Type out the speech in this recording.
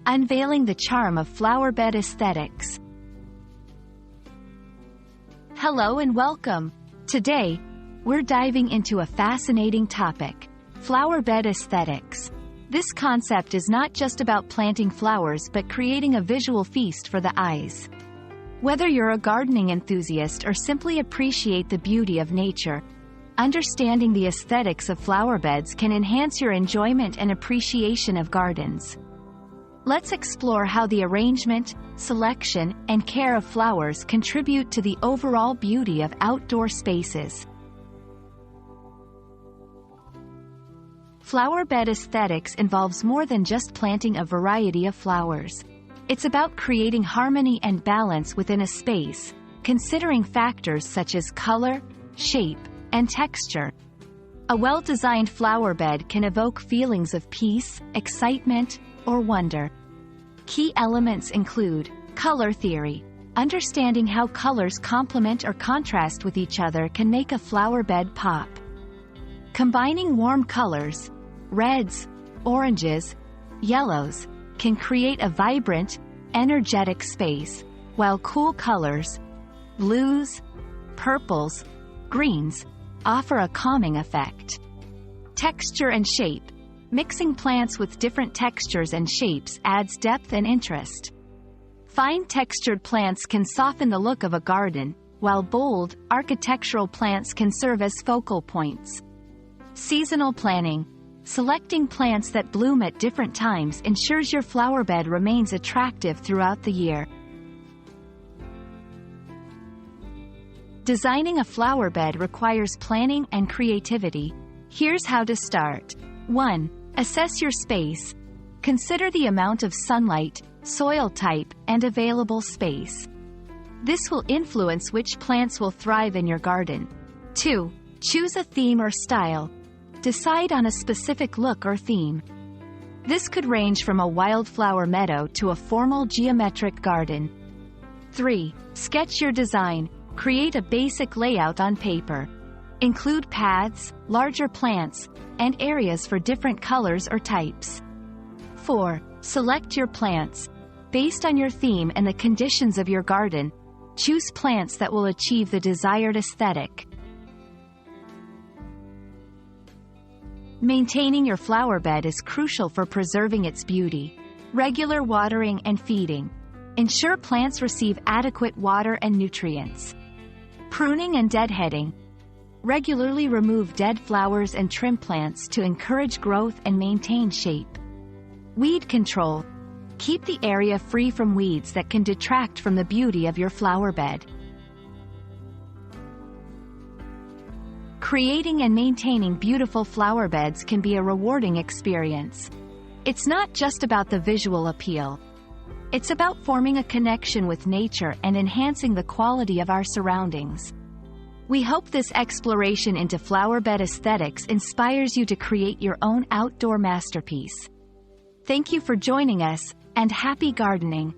Unveiling the charm of flowerbed aesthetics. Hello and welcome. Today, we're diving into a fascinating topic: flowerbed aesthetics. This concept is not just about planting flowers but creating a visual feast for the eyes. Whether you're a gardening enthusiast or simply appreciate the beauty of nature, understanding the aesthetics of flowerbeds can enhance your enjoyment and appreciation of gardens. Let's explore how the arrangement, selection, and care of flowers contribute to the overall beauty of outdoor spaces. Flowerbed aesthetics involves more than just planting a variety of flowers. It's about creating harmony and balance within a space, considering factors such as color, shape, and texture. A well-designed flowerbed can evoke feelings of peace, excitement, or wonder. Key elements include color theory. Understanding how colors complement or contrast with each other can make a flowerbed pop. Combining warm colors, reds, oranges, yellows, can create a vibrant, energetic space, while cool colors, blues, purples, greens, offer a calming effect. Texture and shape. Mixing plants with different textures and shapes adds depth and interest. Fine textured plants can soften the look of a garden, while bold, architectural plants can serve as focal points. Seasonal planning. Selecting plants that bloom at different times ensures your flowerbed remains attractive throughout the year. Designing a flowerbed requires planning and creativity. Here's how to start. 1. Assess your space. Consider the amount of sunlight, soil type, and available space. This will influence which plants will thrive in your garden. 2. Choose a theme or style. Decide on a specific look or theme. This could range from a wildflower meadow to a formal geometric garden. 3. Sketch your design. Create a basic layout on paper. Include paths, larger plants, and areas for different colors or types. 4. Select your plants. Based on your theme and the conditions of your garden, choose plants that will achieve the desired aesthetic. Maintaining your flowerbed is crucial for preserving its beauty. Regular watering and feeding. Ensure plants receive adequate water and nutrients. Pruning and deadheading. Regularly remove dead flowers and trim plants to encourage growth and maintain shape. Weed control. Keep the area free from weeds that can detract from the beauty of your flowerbed. Creating and maintaining beautiful flowerbeds can be a rewarding experience. It's not just about the visual appeal. It's about forming a connection with nature and enhancing the quality of our surroundings. We hope this exploration into flowerbed aesthetics inspires you to create your own outdoor masterpiece. Thank you for joining us, and happy gardening!